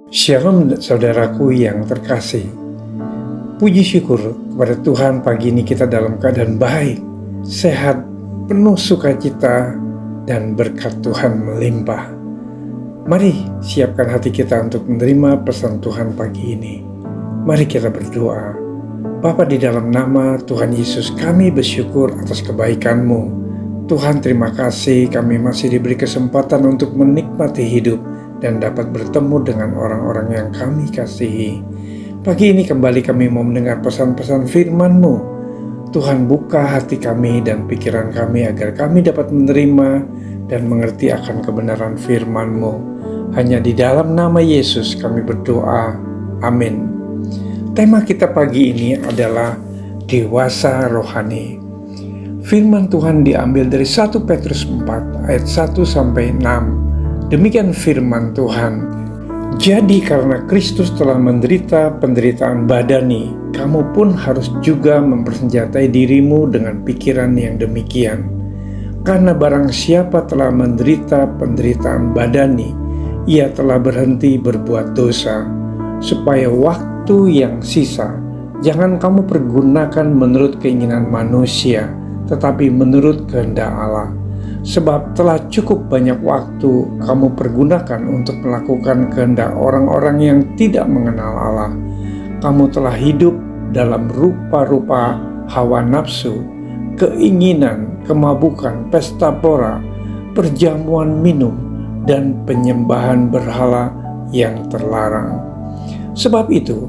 Shalom saudaraku yang terkasih. Puji syukur kepada Tuhan, pagi ini kita dalam keadaan baik, sehat, penuh sukacita, dan berkat Tuhan melimpah. Mari siapkan hati kita untuk menerima pesan Tuhan pagi ini. Mari kita berdoa. Bapa, di dalam nama Tuhan Yesus, kami bersyukur atas kebaikan-Mu. Tuhan, terima kasih kami masih diberi kesempatan untuk menikmati hidup dan dapat bertemu dengan orang-orang yang kami kasihi. Pagi ini kembali kami mau mendengar pesan-pesan firman-Mu. Tuhan, buka hati kami dan pikiran kami agar kami dapat menerima dan mengerti akan kebenaran firman-Mu. Hanya di dalam nama Yesus kami berdoa. Amin. Tema kita pagi ini adalah dewasa rohani. Firman Tuhan diambil dari 1 Petrus 4 ayat 1-6. Demikian firman Tuhan. Jadi karena Kristus telah menderita penderitaan badani, kamu pun harus juga mempersenjatai dirimu dengan pikiran yang demikian. Karena barang siapa telah menderita penderitaan badani, ia telah berhenti berbuat dosa, supaya waktu yang sisa jangan kamu pergunakan menurut keinginan manusia, tetapi menurut kehendak Allah. Sebab telah cukup banyak waktu kamu pergunakan untuk melakukan kehendak orang-orang yang tidak mengenal Allah. Kamu telah hidup dalam rupa-rupa hawa nafsu, keinginan, kemabukan, pesta pora, perjamuan minum, dan penyembahan berhala yang terlarang. Sebab itu,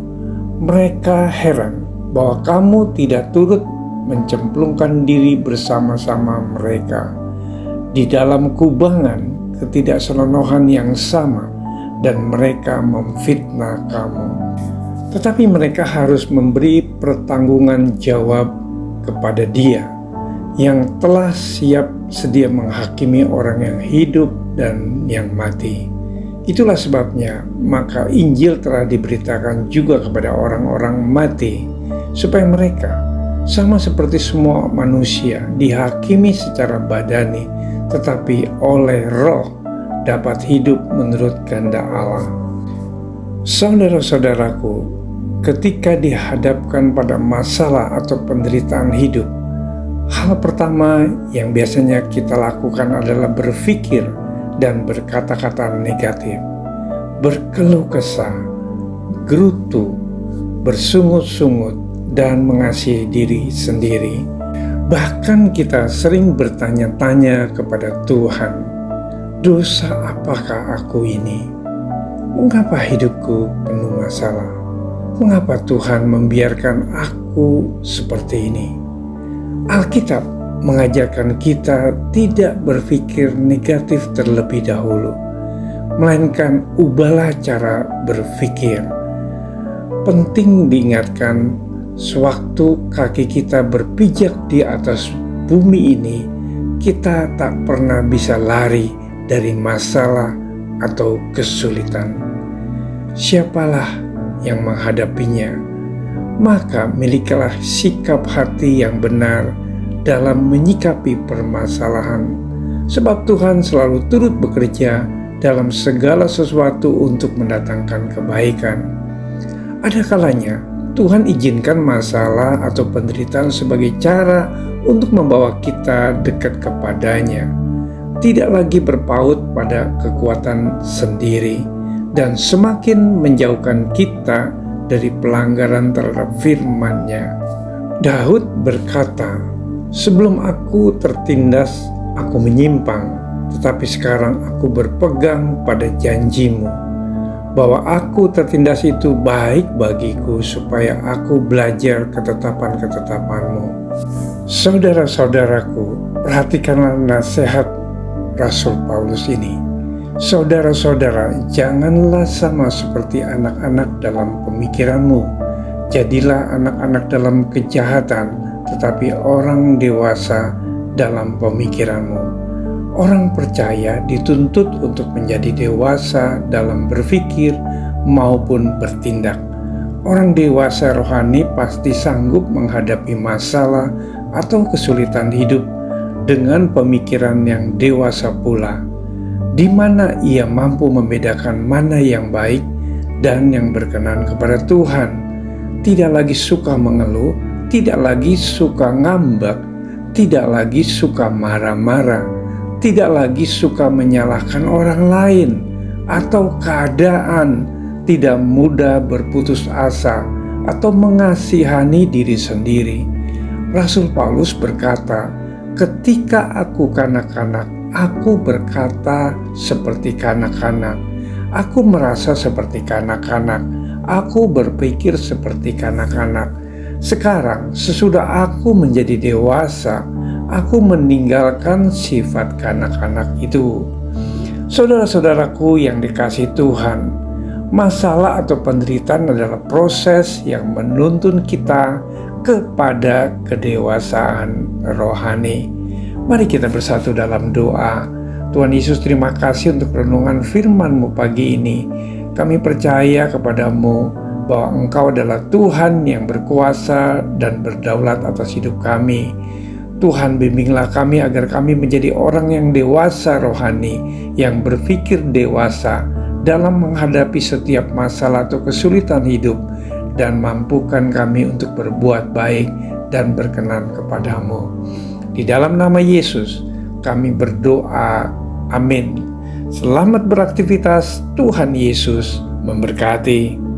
mereka heran bahwa kamu tidak turut mencemplungkan diri bersama-sama mereka di dalam kubangan ketidaksenonohan yang sama, dan mereka memfitnah kamu. Tetapi mereka harus memberi pertanggungan jawab kepada Dia yang telah siap sedia menghakimi orang yang hidup dan yang mati. Itulah sebabnya maka Injil telah diberitakan juga kepada orang-orang mati, supaya mereka sama seperti semua manusia dihakimi secara badani, tetapi oleh roh dapat hidup menurut kehendak Allah. Saudara-saudaraku, ketika dihadapkan pada masalah atau penderitaan hidup, hal pertama yang biasanya kita lakukan adalah berpikir dan berkata-kata negatif, berkeluh kesah, gerutu, bersungut-sungut, dan mengasihi diri sendiri. Bahkan kita sering bertanya-tanya kepada Tuhan, dosa apakah aku ini? Mengapa hidupku penuh masalah? Mengapa Tuhan membiarkan aku seperti ini? Alkitab mengajarkan kita tidak berpikir negatif terlebih dahulu, melainkan ubahlah cara berpikir. Penting diingatkan, sewaktu kaki kita berpijak di atas bumi ini, kita tak pernah bisa lari dari masalah atau kesulitan. Siapalah yang menghadapinya, maka milikilah sikap hati yang benar dalam menyikapi permasalahan, sebab Tuhan selalu turut bekerja dalam segala sesuatu untuk mendatangkan kebaikan. Ada kalanya Tuhan izinkan masalah atau penderitaan sebagai cara untuk membawa kita dekat kepadanya, tidak lagi berpaut pada kekuatan sendiri, dan semakin menjauhkan kita dari pelanggaran terhadap firman-Nya. Daud berkata, "Sebelum aku tertindas, aku menyimpang, tetapi sekarang aku berpegang pada janji-Mu. Bahwa aku tertindas itu baik bagiku, supaya aku belajar ketetapan-ketetapan-Mu." Saudara-saudaraku, perhatikanlah nasihat Rasul Paulus ini. Saudara-saudara, janganlah sama seperti anak-anak dalam pemikiranmu. Jadilah anak-anak dalam kejahatan, tetapi orang dewasa dalam pemikiranmu. Orang percaya dituntut untuk menjadi dewasa dalam berpikir maupun bertindak. Orang dewasa rohani pasti sanggup menghadapi masalah atau kesulitan hidup dengan pemikiran yang dewasa pula, di mana ia mampu membedakan mana yang baik dan yang berkenan kepada Tuhan. Tidak lagi suka mengeluh, tidak lagi suka ngambek, tidak lagi suka marah-marah, tidak lagi suka menyalahkan orang lain atau keadaan, tidak mudah berputus asa atau mengasihani diri sendiri. Rasul Paulus berkata, "Ketika aku kanak-kanak, aku berkata seperti kanak-kanak. Aku merasa seperti kanak-kanak. Aku berpikir seperti kanak-kanak. Sekarang, sesudah aku menjadi dewasa, aku meninggalkan sifat kanak-kanak itu." Saudara-saudaraku yang dikasihi Tuhan, masalah atau penderitaan adalah proses yang menuntun kita kepada kedewasaan rohani. Mari kita bersatu dalam doa. Tuhan Yesus, terima kasih untuk renungan firman-Mu pagi ini. Kami percaya kepadamu bahwa Engkau adalah Tuhan yang berkuasa dan berdaulat atas hidup kami. Tuhan, bimbinglah kami agar kami menjadi orang yang dewasa rohani, yang berpikir dewasa dalam menghadapi setiap masalah atau kesulitan hidup, dan mampukan kami untuk berbuat baik dan berkenan kepadamu. Di dalam nama Yesus kami berdoa, amin. Selamat beraktivitas, Tuhan Yesus memberkati.